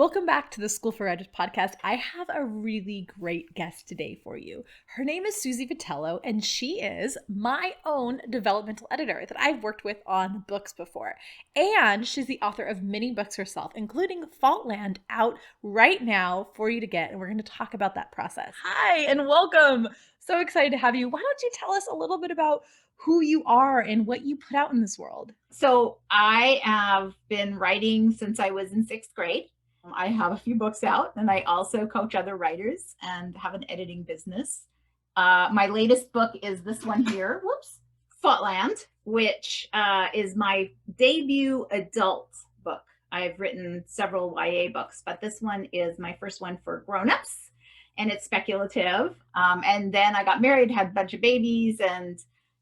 Welcome back to the School for Writers podcast. I have a really great guest today for you. Her name is Suzy Vitello, and she is my own developmental editor that I've worked with on books before. And she's the author of many books herself, including Faultland, out right now for you to get. And we're going to talk about that process. Hi, and welcome. So excited to have you. Why don't you tell us a little bit about who you are and what you put out in this world? So I have been writing since I was in sixth grade. I have a few books out, and I also coach other writers and have an editing business. My latest book is this one here, Faultland, which is my debut adult book. I've written several YA books, but this one is my first one for grown-ups, and it's speculative. And then I got married, had a bunch of babies, and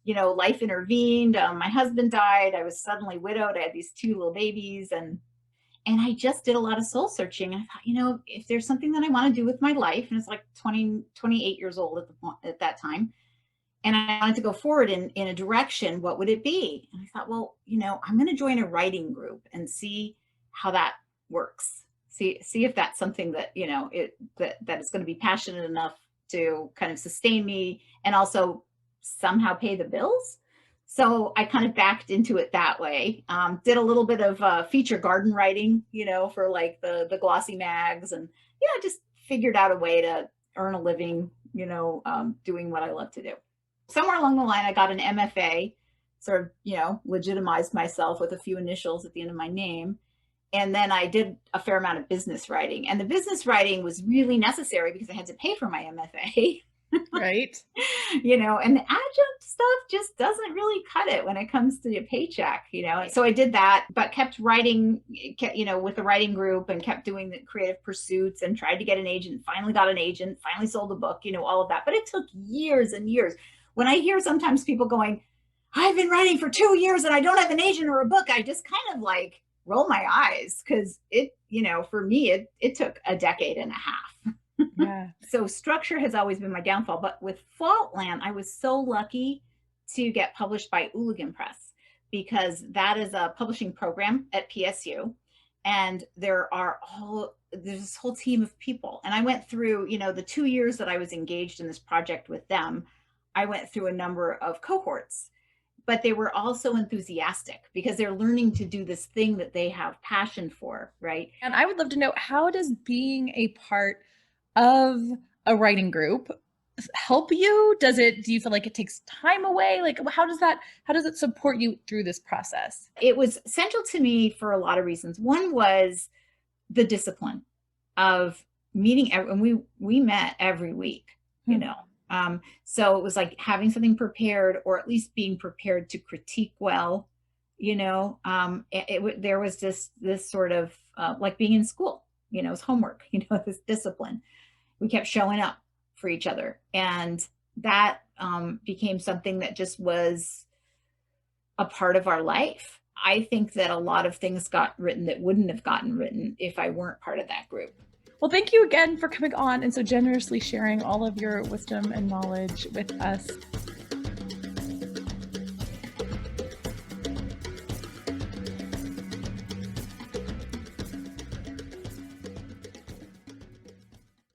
life intervened. My husband died. I was suddenly widowed. I had these two little babies, and I just did a lot of soul searching. I thought, if there's something that I want to do with my life, and it's like 28 years old at that time, and I wanted to go forward in a direction, what would it be? And I thought, well, I'm going to join a writing group and see how that works. See if that's something that, that is going to be passionate enough to kind of sustain me and also somehow pay the bills. So I kind of backed into it that way. Did a little bit of feature garden writing, for like the glossy mags, and just figured out a way to earn a living, doing what I love to do. Somewhere along the line, I got an MFA, sort of, legitimized myself with a few initials at the end of my name. And then I did a fair amount of business writing. And the business writing was really necessary because I had to pay for my MFA. Right. And the adjunct stuff just doesn't really cut it when it comes to a paycheck, So I did that, but kept writing, with the writing group, and kept doing the creative pursuits and tried to get an agent, finally got an agent, finally sold a book, all of that. But it took years and years. When I hear sometimes people going, I've been writing for 2 years and I don't have an agent or a book, I just kind of like roll my eyes, because it, for me, it took a decade and a half. Yeah. So structure has always been my downfall. But with Faultland, I was so lucky to get published by Ooligan Press, because that is a publishing program at PSU. And there's this whole team of people. And I went through, the 2 years that I was engaged in this project with them, I went through a number of cohorts. But they were also enthusiastic because they're learning to do this thing that they have passion for, right? And I would love to know, how does being a part of a writing group help you? Do you feel like it takes time away? Like, how does it support you through this process? It was central to me for a lot of reasons. One was the discipline of meeting, and we met every week, so it was like having something prepared, or at least being prepared to critique well, there was this sort of like being in school, it's homework, this discipline. We kept showing up for each other, and that became something that just was a part of our life. I think that a lot of things got written that wouldn't have gotten written if I weren't part of that group. Well, thank you again for coming on and so generously sharing all of your wisdom and knowledge with us.